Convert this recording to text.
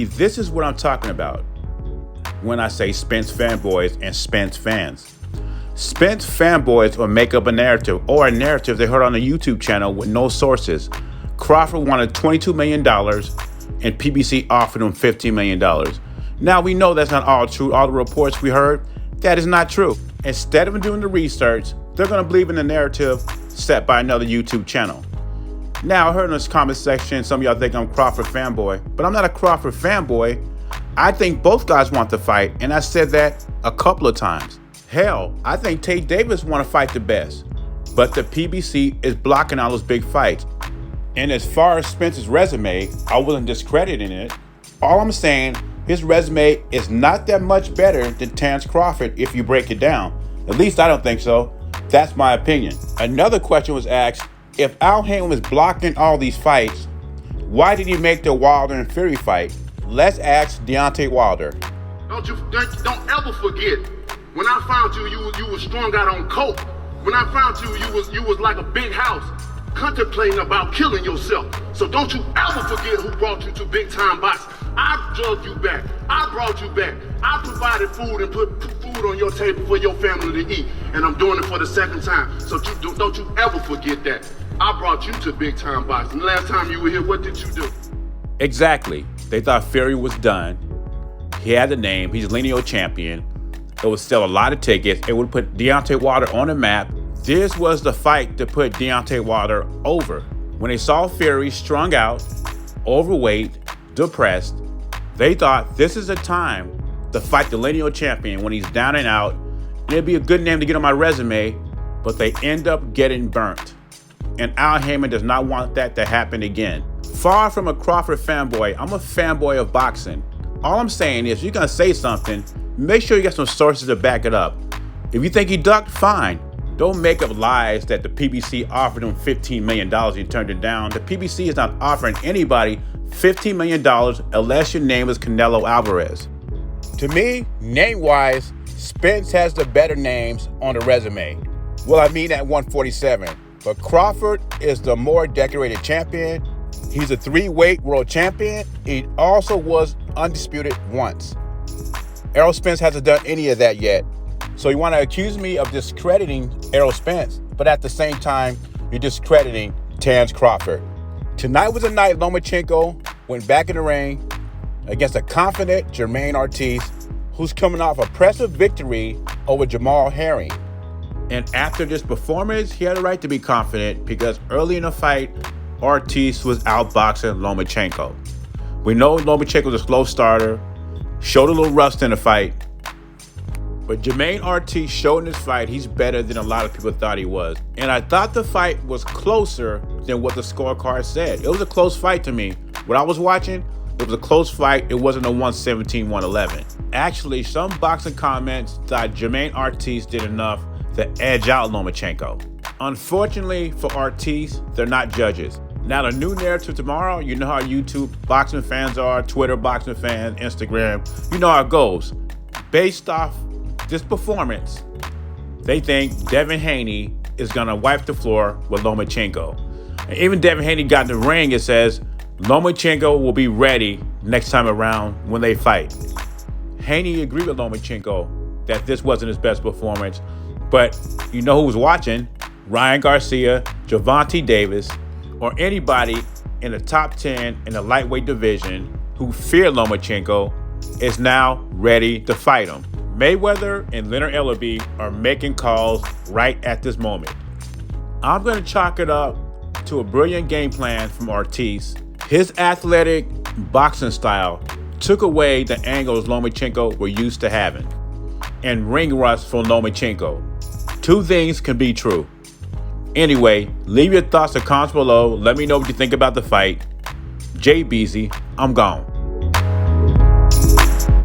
See, this is what I'm talking about when I say Spence fanboys and Spence fans. Spence fanboys will make up a narrative they heard on a YouTube channel with no sources. Crawford wanted $22 million and PBC offered him $15 million. Now, we know that's not all true. All the reports we heard, that is not true. Instead of doing the research, they're going to believe in the narrative set by another YouTube channel. Now, I heard in this comment section, some of y'all think I'm a Crawford fanboy, but I'm not a Crawford fanboy. I think both guys want to fight, and I said that a couple of times. Hell, I think Tate Davis want to fight the best, but the PBC is blocking all those big fights. And as far as Spence's resume, I wasn't discrediting it. All I'm saying, his resume is not that much better than Terence Crawford if you break it down. At least I don't think so. That's my opinion. Another question was asked, if Al Haymon was blocking all these fights, why did he make the Wilder and Fury fight? Let's ask Deontay Wilder. Don't ever forget, when I found you was strung out on coke. When I found you was like a big house, contemplating about killing yourself. So don't you ever forget who brought you to big time boxing. I drugged you back. I brought you back. I provided food and put food on your table for your family to eat. And I'm doing it for the second time. So don't you ever forget that. I brought you to big time boxing. The last time you were here, what did you do? Exactly. They thought Fury was done. He had the name. He's lineal champion. It would sell a lot of tickets. It would put Deontay Wilder on the map. This was the fight to put Deontay Wilder over. When they saw Fury strung out, overweight, depressed, they thought this is a time to fight the lineal champion when he's down and out, and it'd be a good name to get on my resume, but they end up getting burnt. And Al Haymon does not want that to happen again. Far from a Crawford fanboy, I'm a fanboy of boxing. All I'm saying is, if you're gonna say something, make sure you got some sources to back it up. If you think he ducked, fine. Don't make up lies that the PBC offered him $15 million and he turned it down. The PBC is not offering anybody $15 million unless your name is Canelo Alvarez. To me, name-wise, Spence has the better names on the resume. Well, I mean at 147. But Crawford is the more decorated champion. He's a 3-weight world champion. He also was undisputed once. Errol Spence hasn't done any of that yet. So you want to accuse me of discrediting Errol Spence, but at the same time, you're discrediting Terence Crawford. Tonight was a night Lomachenko went back in the ring against a confident Jermaine Ortiz, who's coming off a impressive victory over Jamal Herring. And after this performance, he had a right to be confident because early in the fight, Ortiz was outboxing Lomachenko. We know Lomachenko was a slow starter, showed a little rust in the fight, but Jermaine Ortiz showed in this fight he's better than a lot of people thought he was. And I thought the fight was closer than what the scorecard said. It was a close fight to me. What I was watching, it was a close fight. It wasn't a 117-111. Actually, some boxing comments thought Jermaine Ortiz did enough to edge out Lomachenko. Unfortunately for Ortiz, they're not judges. Now, the new narrative tomorrow, you know how YouTube boxing fans are, Twitter boxing fans, Instagram, you know how it goes. Based off this performance, they think Devin Haney is going to wipe the floor with Lomachenko. And even Devin Haney got in the ring, it says Lomachenko will be ready next time around when they fight. Haney agreed with Lomachenko that this wasn't his best performance, but you know who's watching? Ryan Garcia, Gervonta Davis, or anybody in the top 10 in the lightweight division who fear Lomachenko is now ready to fight him. Mayweather and Leonard Ellerbe are making calls right at this moment. I'm going to chalk it up to a brilliant game plan from Ortiz. His athletic boxing style took away the angles Lomachenko were used to having, and ring rust from Lomachenko. Two things can be true. Anyway, leave your thoughts or comments below. Let me know what you think about the fight. Jay Beasy, I'm gone.